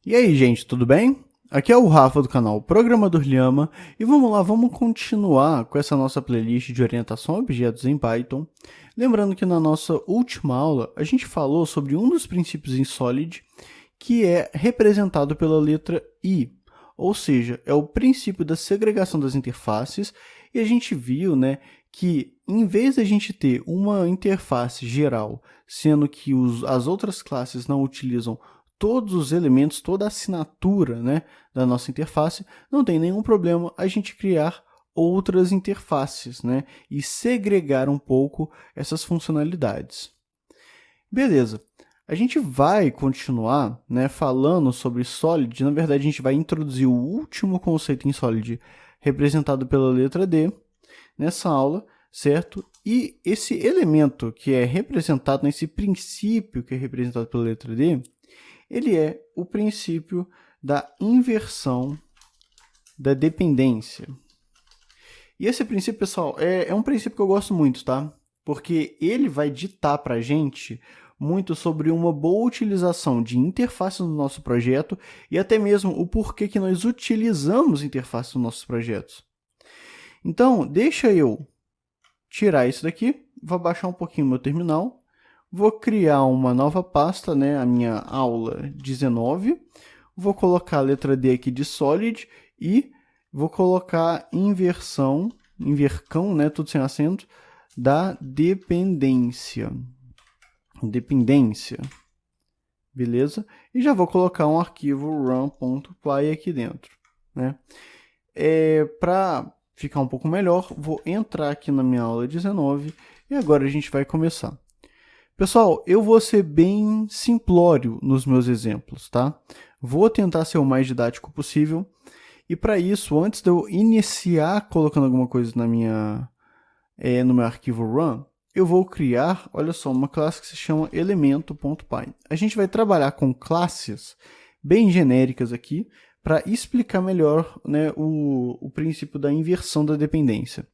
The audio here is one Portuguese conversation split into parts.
E aí, gente, tudo bem? Aqui é o Rafa do canal Programador Lhama e vamos lá, vamos continuar com essa nossa playlist de orientação a objetos em Python. Lembrando que na nossa última aula a gente falou sobre um dos princípios em Solid, que é representado pela letra I, ou seja, é o princípio da segregação das interfaces, e a gente viu, que em vez de a gente ter uma interface geral, sendo que as outras classes não utilizam todos os elementos, toda a assinatura, da nossa interface, não tem nenhum problema a gente criar outras interfaces, e segregar um pouco essas funcionalidades. Beleza. A gente vai continuar, falando sobre Solid. Na verdade, a gente vai introduzir o último conceito em Solid, representado pela letra D, nessa aula, certo? E esse elemento que é representado, esse princípio que é representado pela letra D, ele é o princípio da inversão da dependência. E esse princípio, pessoal, é um princípio que eu gosto muito, tá? Porque ele vai ditar para a gente muito sobre uma boa utilização de interfaces no nosso projeto e até mesmo o porquê que nós utilizamos interfaces nos nossos projetos. Então, deixa eu tirar isso daqui, vou baixar um pouquinho o meu terminal, vou criar uma nova pasta, a minha aula 19, vou colocar a letra D aqui de Solid e vou colocar invercão, tudo sem acento, da dependência. Beleza? E já vou colocar um arquivo run.py aqui dentro. Para ficar um pouco melhor, vou entrar aqui na minha aula 19 e agora a gente vai começar. Pessoal, eu vou ser bem simplório nos meus exemplos, tá? Vou tentar ser o mais didático possível. E para isso, antes de eu iniciar colocando alguma coisa no meu arquivo run, eu vou criar, olha só, uma classe que se chama elemento.py. A gente vai trabalhar com classes bem genéricas aqui para explicar melhor o princípio da inversão da dependência.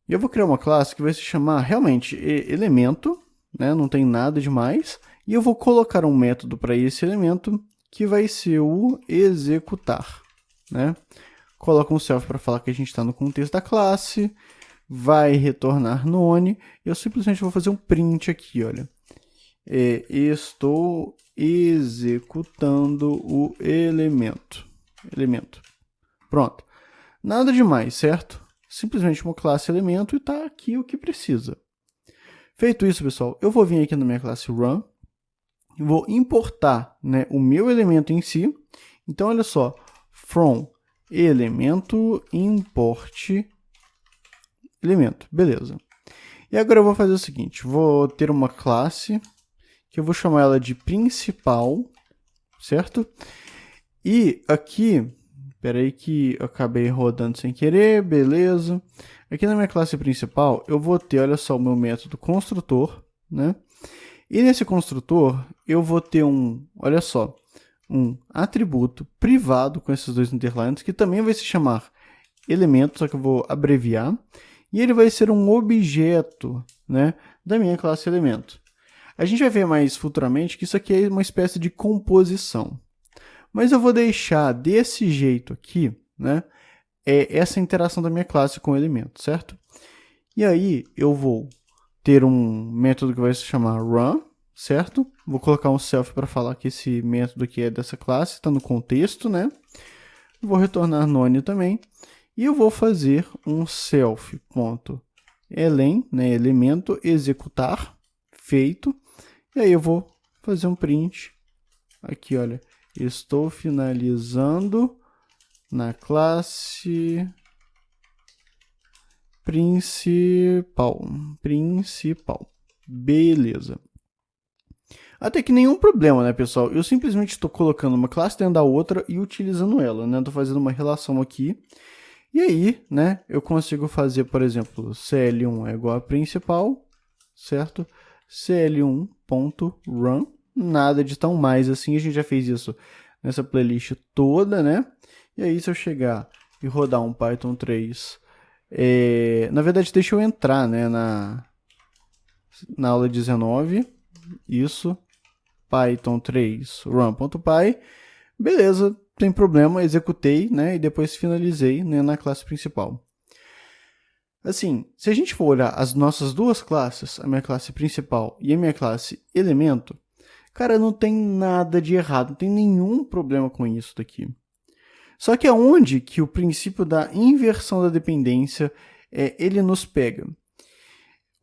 E eu vou criar uma classe que vai se chamar realmente elemento, não tem nada demais, e eu vou colocar um método para esse elemento que vai ser o executar. Coloca um self para falar que a gente está no contexto da classe, vai retornar none, e eu simplesmente vou fazer um print aqui, olha. Estou executando o elemento. Pronto. Nada demais, certo? Simplesmente uma classe elemento e está aqui o que precisa. Feito isso, pessoal, eu vou vir aqui na minha classe run, vou importar o meu elemento em si. Então, olha só, from elemento import elemento, beleza. E agora eu vou fazer o seguinte, vou ter uma classe que eu vou chamar ela de principal, certo? E aqui, peraí que eu acabei rodando sem querer, beleza. Aqui na minha classe principal, eu vou ter, olha só, o meu método construtor, E nesse construtor, eu vou ter um atributo privado com esses dois underlines, que também vai se chamar elemento, só que eu vou abreviar. E ele vai ser um objeto, da minha classe elemento. A gente vai ver mais futuramente que isso aqui é uma espécie de composição. Mas eu vou deixar desse jeito aqui, essa interação da minha classe com o elemento, certo? E aí eu vou ter um método que vai se chamar run, certo? Vou colocar um self para falar que esse método aqui é dessa classe, está no contexto, Vou retornar none também. E eu vou fazer um self.elen, elemento executar, feito. E aí eu vou fazer um print. Aqui, olha, estou finalizando na classe principal. Beleza. Até que nenhum problema, pessoal? Eu simplesmente estou colocando uma classe dentro da outra e utilizando ela, Estou fazendo uma relação aqui. E aí, eu consigo fazer, por exemplo, cl1 é igual a principal, certo? cl1.run, nada de tão mais assim, a gente já fez isso nessa playlist toda, E aí, se eu chegar e rodar um Python 3, na verdade, deixa eu entrar, na aula 19, isso, Python 3 run.py, beleza, tem problema, executei, né, e depois finalizei, né, na classe principal. Assim, se a gente for olhar as nossas duas classes, a minha classe principal e a minha classe elemento, cara, não tem nada de errado, não tem nenhum problema com isso daqui. Só que aonde que o princípio da inversão da dependência ele nos pega?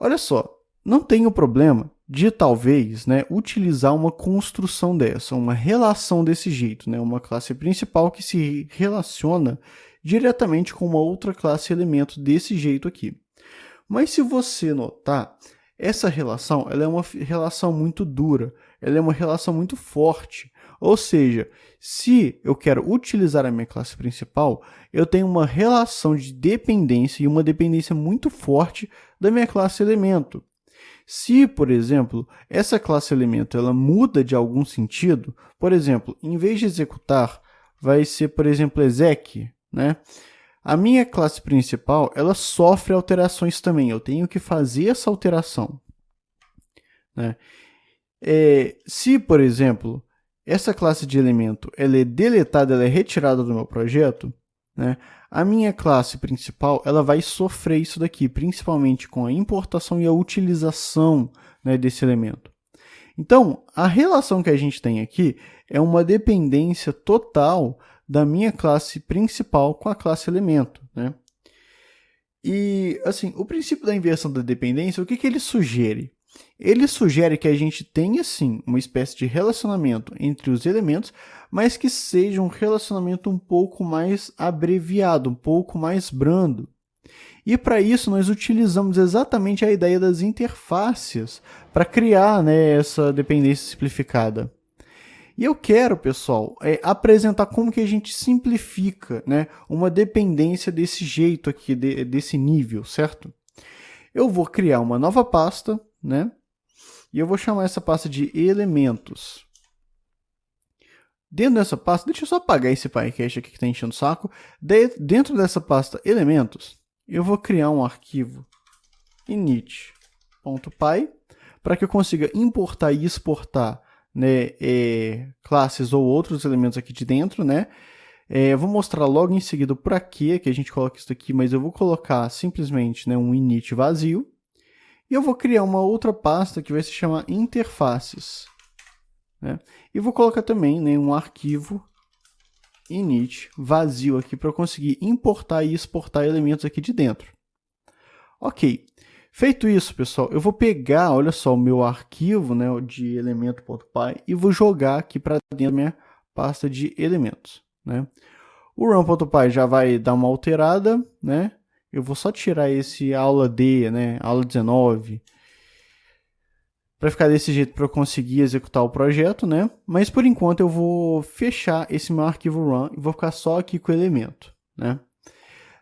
Olha só, não tem o problema de talvez, né, utilizar uma construção dessa, uma relação desse jeito, né, uma classe principal que se relaciona diretamente com uma outra classe elemento desse jeito aqui. Mas se você notar, essa relação ela é uma relação muito dura, ela é uma relação muito forte. Ou seja, se eu quero utilizar a minha classe principal, eu tenho uma relação de dependência e uma dependência muito forte da minha classe elemento. Se, por exemplo, essa classe elemento ela muda de algum sentido, por exemplo, em vez de executar, vai ser, por exemplo, exec, né? A minha classe principal, ela sofre alterações também. Eu tenho que fazer essa alteração, né? Se, por exemplo, essa classe de elemento ela é deletada, ela é retirada do meu projeto, né? A minha classe principal ela vai sofrer isso daqui, principalmente com a importação e a utilização, né, desse elemento. Então, a relação que a gente tem aqui é uma dependência total da minha classe principal com a classe elemento, né? E, assim, o princípio da inversão da dependência, o que ele sugere? Ele sugere que a gente tenha, sim, uma espécie de relacionamento entre os elementos, mas que seja um relacionamento um pouco mais abreviado, um pouco mais brando. E para isso nós utilizamos exatamente a ideia das interfaces para criar, né, essa dependência simplificada. E eu quero, pessoal, apresentar como que a gente simplifica, né, uma dependência desse jeito aqui, desse nível, certo? Eu vou criar uma nova pasta, né? E eu vou chamar essa pasta de elementos. Dentro dessa pasta, deixa eu só apagar esse PyCache aqui que está enchendo o saco. Dentro dessa pasta elementos, eu vou criar um arquivo init.py para que eu consiga importar e exportar, né, classes ou outros elementos aqui de dentro, né? Eu vou mostrar logo em seguida para que a gente coloca isso aqui, mas eu vou colocar simplesmente, né, um init vazio. E eu vou criar uma outra pasta que vai se chamar interfaces, né? E vou colocar também, né, um arquivo init vazio aqui para eu conseguir importar e exportar elementos aqui de dentro. Ok, feito isso, pessoal, eu vou pegar, olha só, o meu arquivo, né, de elemento.py e vou jogar aqui para dentro da minha pasta de elementos, né? O run.py já vai dar uma alterada, né? Eu vou só tirar esse aula D, né, aula 19, para ficar desse jeito para eu conseguir executar o projeto, né? Mas por enquanto eu vou fechar esse meu arquivo run e vou ficar só aqui com o elemento, né?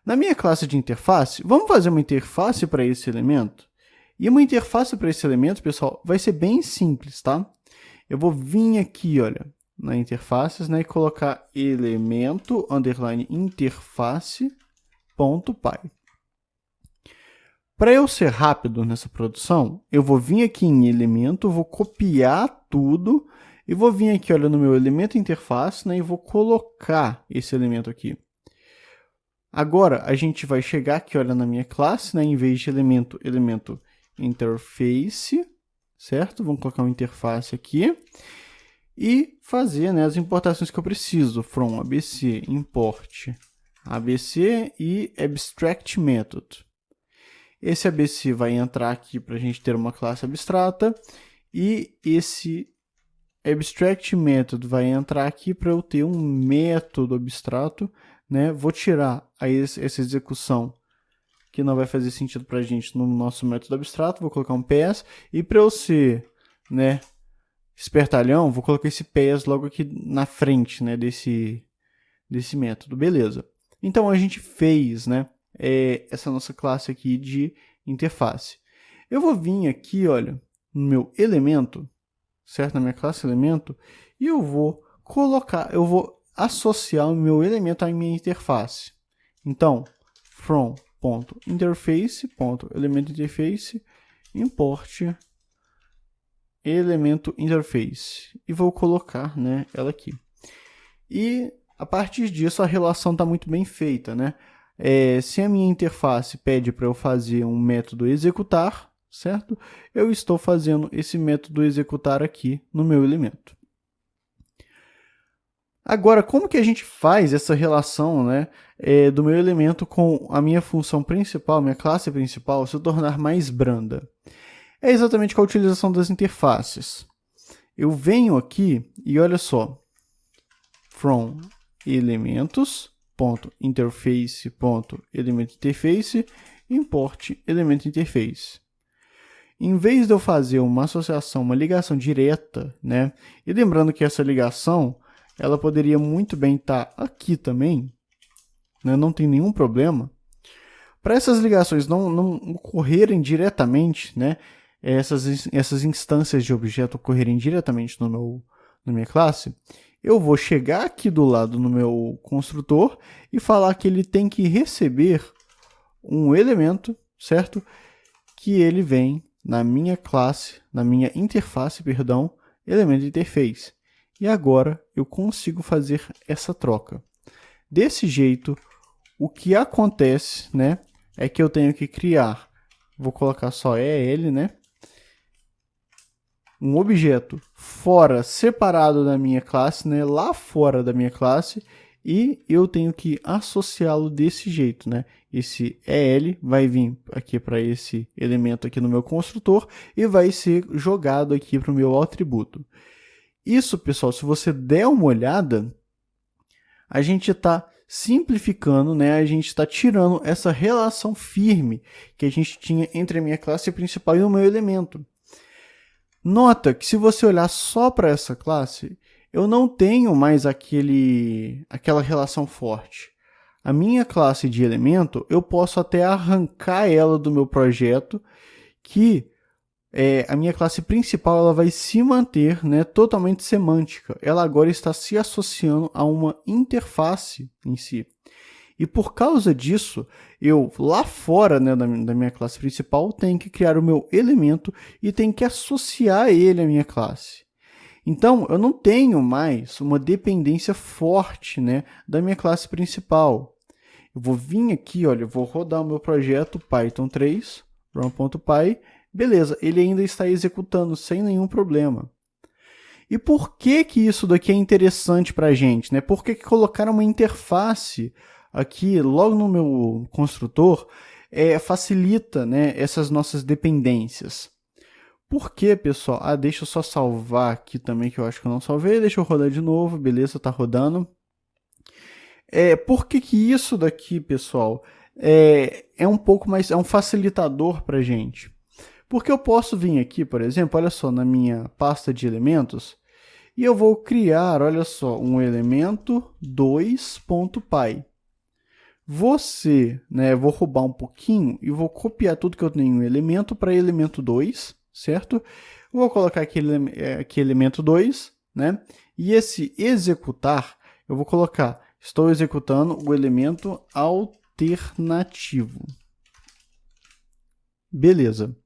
Na minha classe de interface, vamos fazer uma interface para esse elemento? E uma interface para esse elemento, pessoal, vai ser bem simples, tá? Eu vou vir aqui, olha, na interfaces, né, e colocar elemento underline interface.py. Para eu ser rápido nessa produção, eu vou vir aqui em elemento, vou copiar tudo e vou vir aqui, olha, no meu elemento interface, né, e vou colocar esse elemento aqui. Agora, a gente vai chegar aqui, olha, na minha classe, né, em vez de elemento interface, certo? Vamos colocar uma interface aqui e fazer, né, as importações que eu preciso, from abc import abc e abstract method. Esse ABC vai entrar aqui para a gente ter uma classe abstrata e esse abstract method vai entrar aqui para eu ter um método abstrato, né? Vou tirar essa execução que não vai fazer sentido para a gente no nosso método abstrato, vou colocar um PS e para eu ser, né, espertalhão, vou colocar esse PS logo aqui na frente, né, desse método, beleza. Então a gente fez, né, essa nossa classe aqui de interface. Eu vou vir aqui, olha, no meu elemento, certo? Na minha classe elemento, e eu vou associar o meu elemento à minha interface. Então, from.interface.elementoInterface import elemento interface e vou colocar, né, ela aqui. E a partir disso a relação está muito bem feita, né? Se a minha interface pede para eu fazer um método executar, certo? Eu estou fazendo esse método executar aqui no meu elemento. Agora, como que a gente faz essa relação, né, do meu elemento com a minha função principal, minha classe principal, se tornar mais branda? É exatamente com a utilização das interfaces. Eu venho aqui e olha só, from elementos.interface.elementoInterface import elementoInterface. Em vez de eu fazer uma associação, uma ligação direta, né? E lembrando que essa ligação, ela poderia muito bem estar aqui também, né? Não tem nenhum problema. Para essas ligações não ocorrerem diretamente, né? Essas instâncias de objeto ocorrerem diretamente na minha classe, eu vou chegar aqui do lado no meu construtor e falar que ele tem que receber um elemento, certo? Que ele vem na minha classe, na minha interface, perdão, elemento interface. E agora eu consigo fazer essa troca. Desse jeito, o que acontece, né, é que eu tenho que criar, vou colocar só EL, né? Um objeto fora, separado da minha classe, né, lá fora da minha classe, e eu tenho que associá-lo desse jeito, né? Esse EL vai vir aqui para esse elemento aqui no meu construtor e vai ser jogado aqui para o meu atributo. Isso, pessoal, se você der uma olhada, a gente está simplificando, né? A gente está tirando essa relação firme que a gente tinha entre a minha classe principal e o meu elemento. Nota que se você olhar só para essa classe, eu não tenho mais aquela relação forte. A minha classe de elemento, eu posso até arrancar ela do meu projeto, que a minha classe principal ela vai se manter, né, totalmente semântica. Ela agora está se associando a uma interface em si. E por causa disso, eu lá fora, né, da minha classe principal, tenho que criar o meu elemento e tenho que associar ele à minha classe. Então, eu não tenho mais uma dependência forte, né, da minha classe principal. Eu vou vir aqui, olha, eu vou rodar o meu projeto Python 3, run.py, beleza, ele ainda está executando sem nenhum problema. E por que isso daqui é interessante para a gente, né? Por que colocar uma interface aqui logo no meu construtor facilita, né, essas nossas dependências? Por que, pessoal? Deixa eu só salvar aqui também, que eu acho que eu não salvei. Deixa eu rodar de novo, beleza, tá rodando. Por que isso daqui, pessoal, é um pouco mais, é um facilitador para a gente? Porque eu posso vir aqui, por exemplo, olha só, na minha pasta de elementos, e eu vou criar, olha só, um elemento 2.py. Vou roubar um pouquinho e vou copiar tudo que eu tenho em elemento para elemento 2, certo? Vou colocar aqui elemento 2, né? E esse executar, eu vou colocar, estou executando o elemento alternativo. Beleza.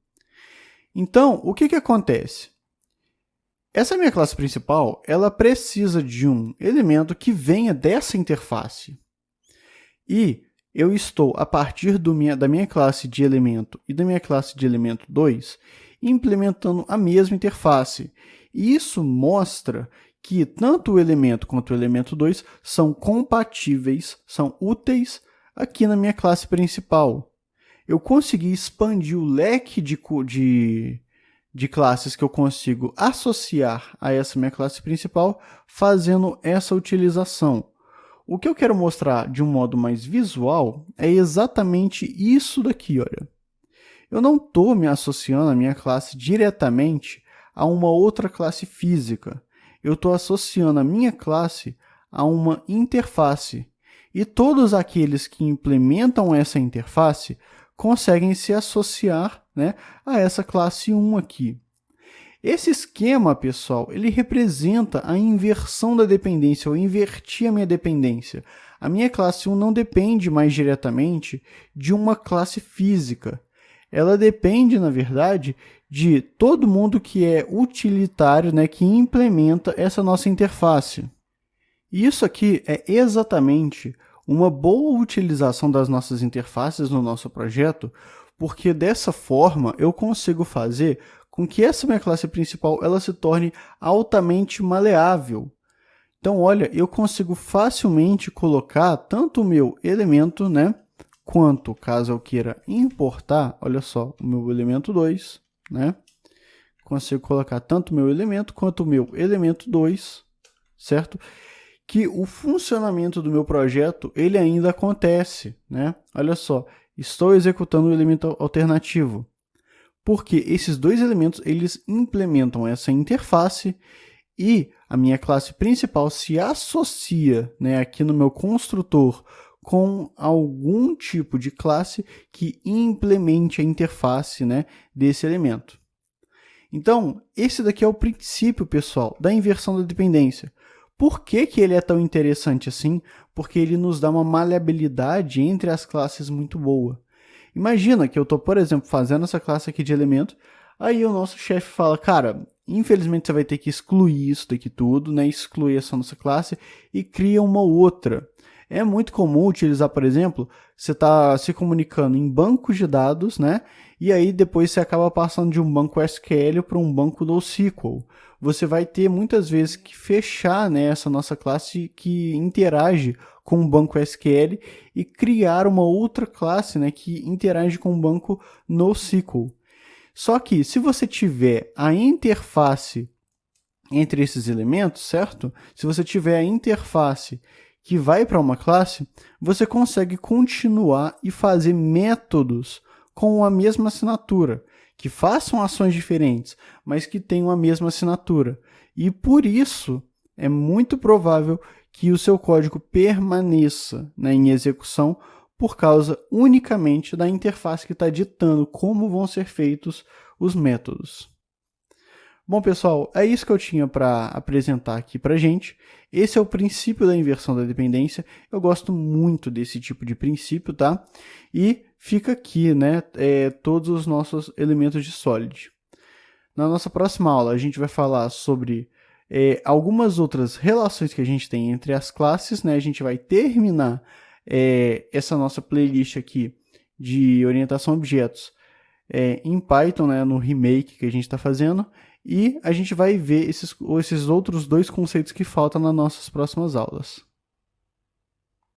Então, o que acontece? Essa minha classe principal, ela precisa de um elemento que venha dessa interface. E eu estou, a partir da minha classe de elemento e da minha classe de elemento 2, implementando a mesma interface. E isso mostra que tanto o elemento quanto o elemento 2 são compatíveis, são úteis aqui na minha classe principal. Eu consegui expandir o leque de classes que eu consigo associar a essa minha classe principal fazendo essa utilização. O que eu quero mostrar de um modo mais visual é exatamente isso daqui, olha. Eu não estou me associando a minha classe diretamente a uma outra classe física. Eu estou associando a minha classe a uma interface. E todos aqueles que implementam essa interface conseguem se associar, né, a essa classe 1 aqui. Esse esquema, pessoal, ele representa a inversão da dependência. Eu inverti a minha dependência. A minha classe 1 não depende mais diretamente de uma classe física. Ela depende, na verdade, de todo mundo que é utilitário, né, que implementa essa nossa interface. E isso aqui é exatamente uma boa utilização das nossas interfaces no nosso projeto, porque dessa forma eu consigo fazer com que essa minha classe principal ela se torne altamente maleável. Então, olha, eu consigo facilmente colocar tanto o meu elemento, né, quanto, caso eu queira importar, olha só, o meu elemento 2, né, consigo colocar tanto o meu elemento quanto o meu elemento 2, certo? Que o funcionamento do meu projeto, ele ainda acontece, né? Olha só, estou executando o elemento alternativo, porque esses dois elementos, eles implementam essa interface e a minha classe principal se associa, né, aqui no meu construtor com algum tipo de classe que implemente a interface, né, desse elemento. Então, esse daqui é o princípio, pessoal, da inversão da dependência. Por que ele é tão interessante assim? Porque ele nos dá uma maleabilidade entre as classes muito boa. Imagina que eu estou, por exemplo, fazendo essa classe aqui de elemento, aí o nosso chefe fala, cara, infelizmente você vai ter que excluir isso daqui tudo, né? Excluir essa nossa classe e cria uma outra. É muito comum utilizar, por exemplo, você está se comunicando em bancos de dados, né? E aí depois você acaba passando de um banco SQL para um banco NoSQL. Você vai ter muitas vezes que fechar, né, essa nossa classe que interage com um banco SQL e criar uma outra classe, né, que interage com um banco NoSQL. Só que se você tiver a interface entre esses elementos, certo? Se você tiver a interface que vai para uma classe, você consegue continuar e fazer métodos com a mesma assinatura, que façam ações diferentes, mas que tenham a mesma assinatura. E por isso, é muito provável que o seu código permaneça, né, em execução por causa unicamente da interface que está ditando como vão ser feitos os métodos. Bom, pessoal, é isso que eu tinha para apresentar aqui para gente. Esse é o princípio da inversão da dependência. Eu gosto muito desse tipo de princípio, tá? E fica aqui, né, todos os nossos elementos de Solid. Na nossa próxima aula, a gente vai falar sobre algumas outras relações que a gente tem entre as classes, né? A gente vai terminar essa nossa playlist aqui de orientação a objetos em Python, né, no remake que a gente está fazendo, e a gente vai ver esses outros dois conceitos que faltam nas nossas próximas aulas.